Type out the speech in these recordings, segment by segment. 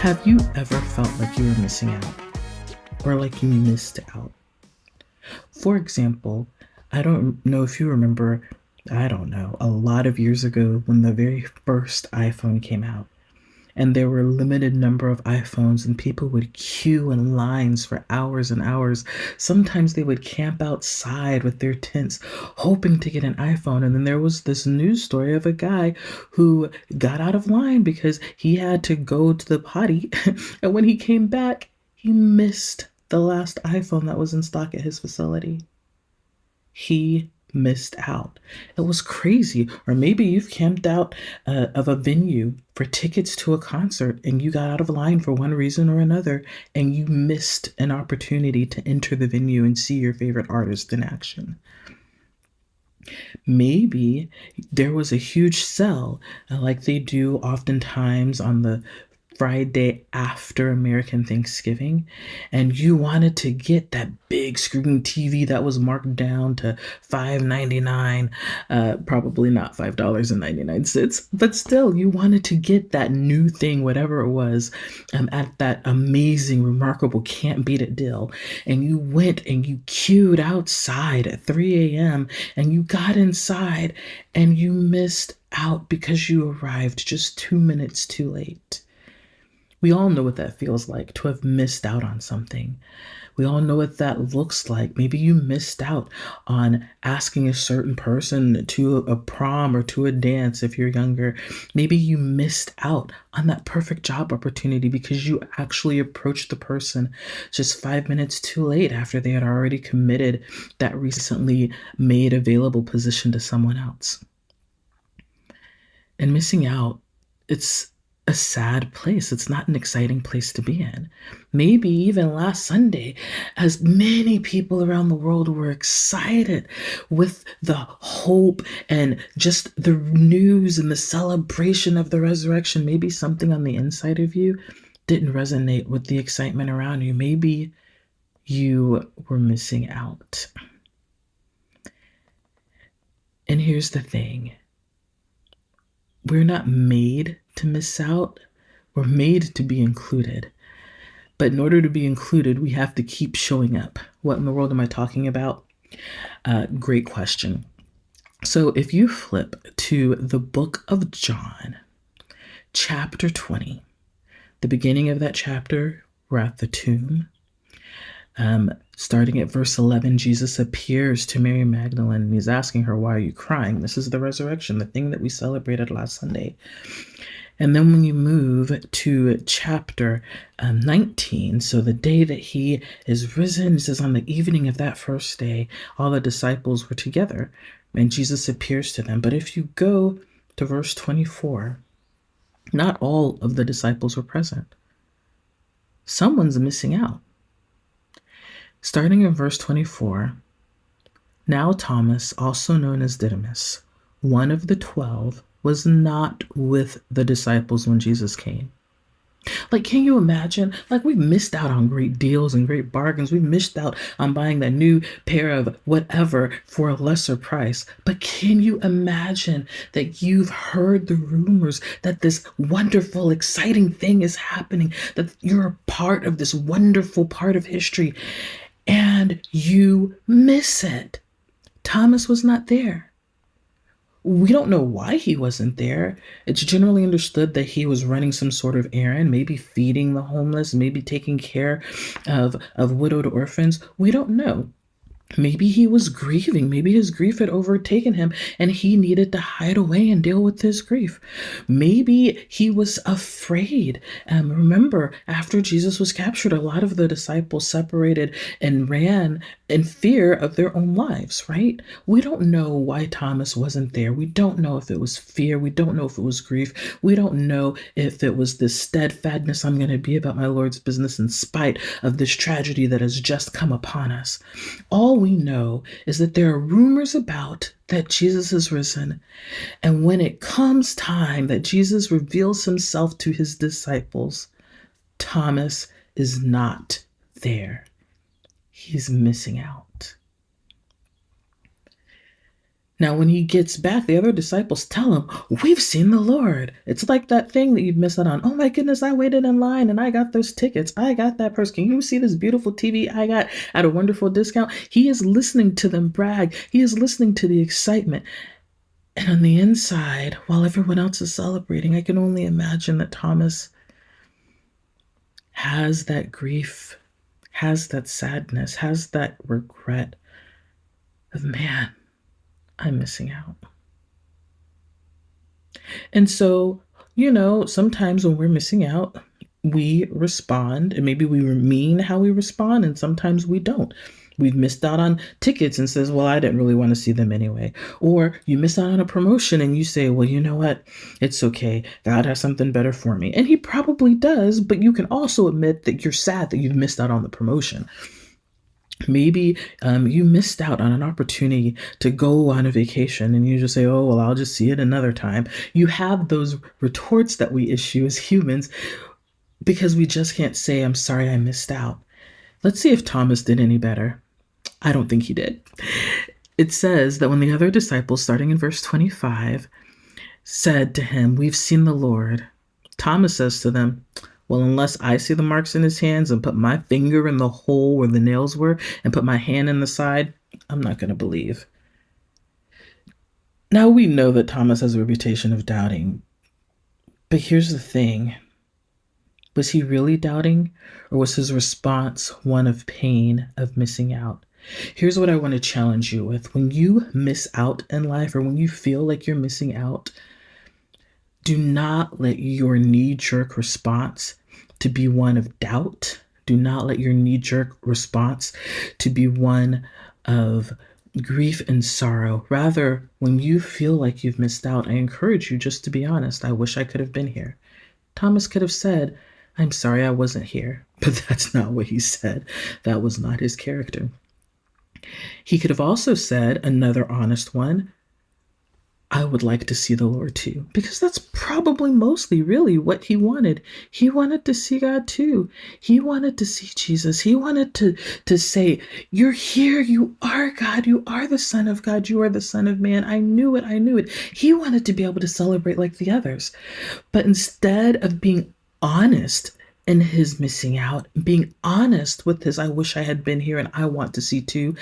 Have you ever felt like you were missing out or like you missed out? For example, I don't know if you remember, I don't know, a lot of years ago when the very first iPhone came out and there were a limited number of iPhones and people would queue in lines for hours and hours. Sometimes they would camp outside with their tents hoping to get an iPhone. And then there was this news story of a guy who got out of line because he had to go to the potty. And when he came back, he missed the last iPhone that was in stock at his facility. He missed out. It was crazy. Or maybe you've camped out of a venue for tickets to a concert and you got out of line for one reason or another and you missed an opportunity to enter the venue and see your favorite artist in action. Maybe there was a huge sale like they do oftentimes on the Friday after American Thanksgiving, and you wanted to get that big screen TV that was marked down to $5.99, probably not $5.99, but still, you wanted to get that new thing, whatever it was, at that amazing, remarkable, can't beat it deal. And you went and you queued outside at 3 a.m. and you got inside and you missed out because you arrived just 2 minutes too late. We all know what that feels like to have missed out on something. We all know what that looks like. Maybe you missed out on asking a certain person to a prom or to a dance if you're younger. Maybe you missed out on that perfect job opportunity because you actually approached the person just 5 minutes too late after they had already committed that recently made available position to someone else. And missing out, it's a sad place. It's not an exciting place to be in. Maybe even last Sunday, as many people around the world were excited with the hope and just the news and the celebration of the resurrection, maybe something on the inside of you didn't resonate with the excitement around you. Maybe you were missing out. And here's the thing. We're not made to miss out. We're made to be included. But in order to be included, we have to keep showing up. What in the world am I talking about? Great question. So if you flip to the book of John, chapter 20, the beginning of that chapter, we're at the tomb. Starting at verse 11, Jesus appears to Mary Magdalene and he's asking her, why are you crying? This is the resurrection, the thing that we celebrated last Sunday. And then when you move to chapter 19, so the day that he is risen, it says on the evening of that first day, all the disciples were together and Jesus appears to them. But if you go to verse 24, not all of the disciples were present. Someone's missing out. Starting in verse 24, now Thomas, also known as Didymus, one of the 12, was not with the disciples when Jesus came. Like, can you imagine? Like, we missed out on great deals and great bargains. We missed out on buying that new pair of whatever for a lesser price. But can you imagine that you've heard the rumors that this wonderful, exciting thing is happening, that you're a part of this wonderful part of history, and you miss it? Thomas was not there. We don't know why he wasn't there. It's generally understood that he was running some sort of errand, maybe feeding the homeless, maybe taking care of widowed orphans. We don't know. Maybe he was grieving. Maybe his grief had overtaken him and he needed to hide away and deal with his grief. Maybe he was afraid. Remember, after Jesus was captured, a lot of the disciples separated and ran in fear of their own lives, right? We don't know why Thomas wasn't there. We don't know if it was fear. We don't know if it was grief. We don't know if it was this steadfastness, I'm going to be about my Lord's business in spite of this tragedy that has just come upon us. All we know is that there are rumors about that Jesus is risen. And when it comes time that Jesus reveals himself to his disciples, Thomas is not there. He's missing out. Now, when he gets back, the other disciples tell him, "We've seen the Lord." It's like that thing that you've missed out on. "Oh my goodness, I waited in line and I got those tickets. I got that person. Can you see this beautiful TV I got at a wonderful discount?" He is listening to them brag. He is listening to the excitement. And on the inside, while everyone else is celebrating, I can only imagine that Thomas has that grief, has that sadness, has that regret of, man, I'm missing out. And so, sometimes when we're missing out, we respond, and maybe we mean how we respond, and sometimes we don't. We've missed out on tickets and says, "Well, I didn't really want to see them anyway." Or you miss out on a promotion and you say, "Well, you know what? It's okay. God has something better for me." And he probably does, but you can also admit that you're sad that you've missed out on the promotion. Maybe you missed out on an opportunity to go on a vacation and you just say, "Oh, well, I'll just see it another time." You have those retorts that we issue as humans because we just can't say, "I'm sorry I missed out." Let's see if Thomas did any better. I don't think he did. It says that when the other disciples, starting in verse 25, said to him, "We've seen the Lord," Thomas says to them, "Well, unless I see the marks in his hands and put my finger in the hole where the nails were and put my hand in the side, I'm not going to believe." Now we know that Thomas has a reputation of doubting, but here's the thing. Was he really doubting, or was his response one of pain, of missing out? Here's what I want to challenge you with. When you miss out in life, or when you feel like you're missing out, do not let your knee-jerk response to be one of doubt. Do not let your knee-jerk response to be one of grief and sorrow. Rather, when you feel like you've missed out, I encourage you just to be honest. "I wish I could have been here." Thomas could have said, "I'm sorry I wasn't here." But that's not what he said. That was not his character. He could have also said, another honest one, "I would like to see the Lord too," because that's probably mostly really what he wanted. He wanted to see God too. He wanted to see Jesus. He wanted to say, "You're here. You are God. You are the Son of God. You are the Son of Man. I knew it. I knew it." He wanted to be able to celebrate like the others. But instead of being honest in his missing out, being honest with his "I wish I had been here and I want to see too,"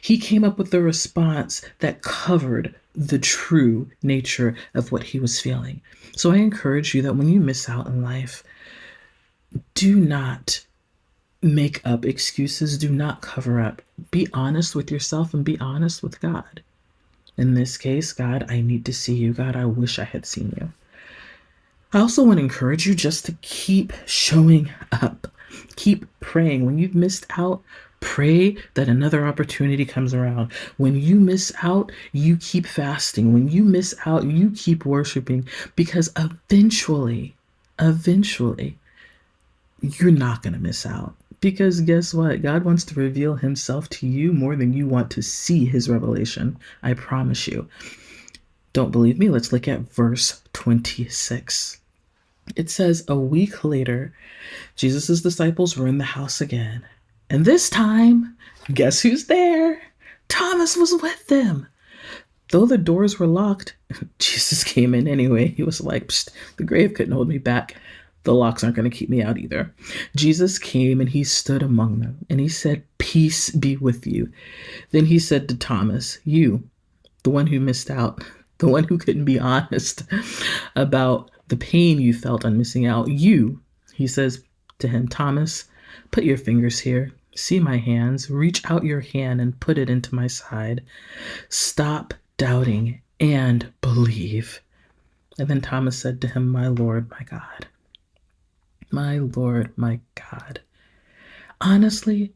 he came up with a response that covered the true nature of what he was feeling. So I encourage you that when you miss out in life, do not make up excuses, do not cover up. Be honest with yourself and be honest with God. In this case, "God, I need to see you. God, I wish I had seen you." I also want to encourage you just to keep showing up. Keep praying. When you've missed out, pray that another opportunity comes around. When you miss out, you keep fasting. When you miss out, you keep worshiping, because eventually, you're not going to miss out. Because guess what? God wants to reveal himself to you more than you want to see his revelation. I promise you. Don't believe me? Let's look at verse 26. It says, "A week later, Jesus' disciples were in the house again. And this time, guess who's there? Thomas was with them. Though the doors were locked, Jesus came in anyway. He was like, Psst, the grave couldn't hold me back. The locks aren't going to keep me out either." Jesus came and he stood among them and he said, "Peace be with you." Then he said to Thomas, "You, the one who missed out, the one who couldn't be honest about the pain you felt on missing out, you," he says to him, "Thomas, put your fingers here. See my hands. Reach out your hand and put it into my side. Stop doubting and believe." And then Thomas said to him, "My Lord, my God." My Lord, my God. Honestly,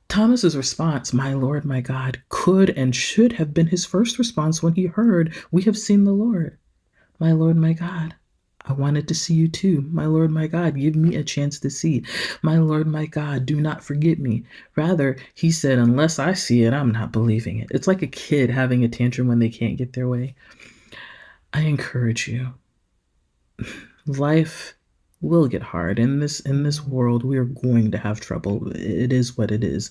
Thomas's response, "My Lord, my God," could and should have been his first response when he heard, "We have seen the Lord." My Lord, my God, I wanted to see you too. My Lord, my God, give me a chance to see. My Lord, my God, do not forget me. Rather, he said, "Unless I see it, I'm not believing it." It's like a kid having a tantrum when they can't get their way. I encourage you. Life will get hard. In this world, we are going to have trouble. It is what it is.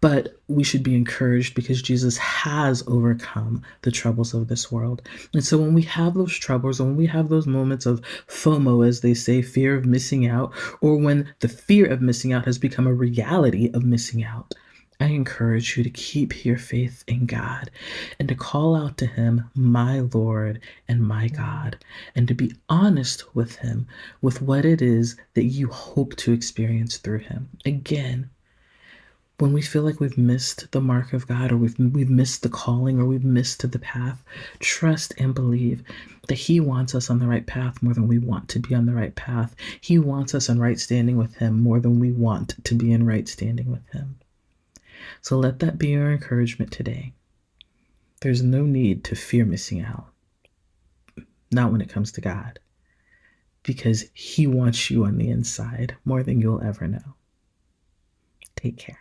But we should be encouraged because Jesus has overcome the troubles of this world. And so when we have those troubles, or when we have those moments of FOMO, as they say, fear of missing out, or when the fear of missing out has become a reality of missing out, I encourage you to keep your faith in God and to call out to Him, my Lord and my God, and to be honest with Him with what it is that you hope to experience through Him. Again, when we feel like we've missed the mark of God, or we've missed the calling, or we've missed the path, trust and believe that He wants us on the right path more than we want to be on the right path. He wants us in right standing with Him more than we want to be in right standing with Him. So let that be your encouragement today. There's no need to fear missing out, not when it comes to God, because He wants you on the inside more than you'll ever know. Take care.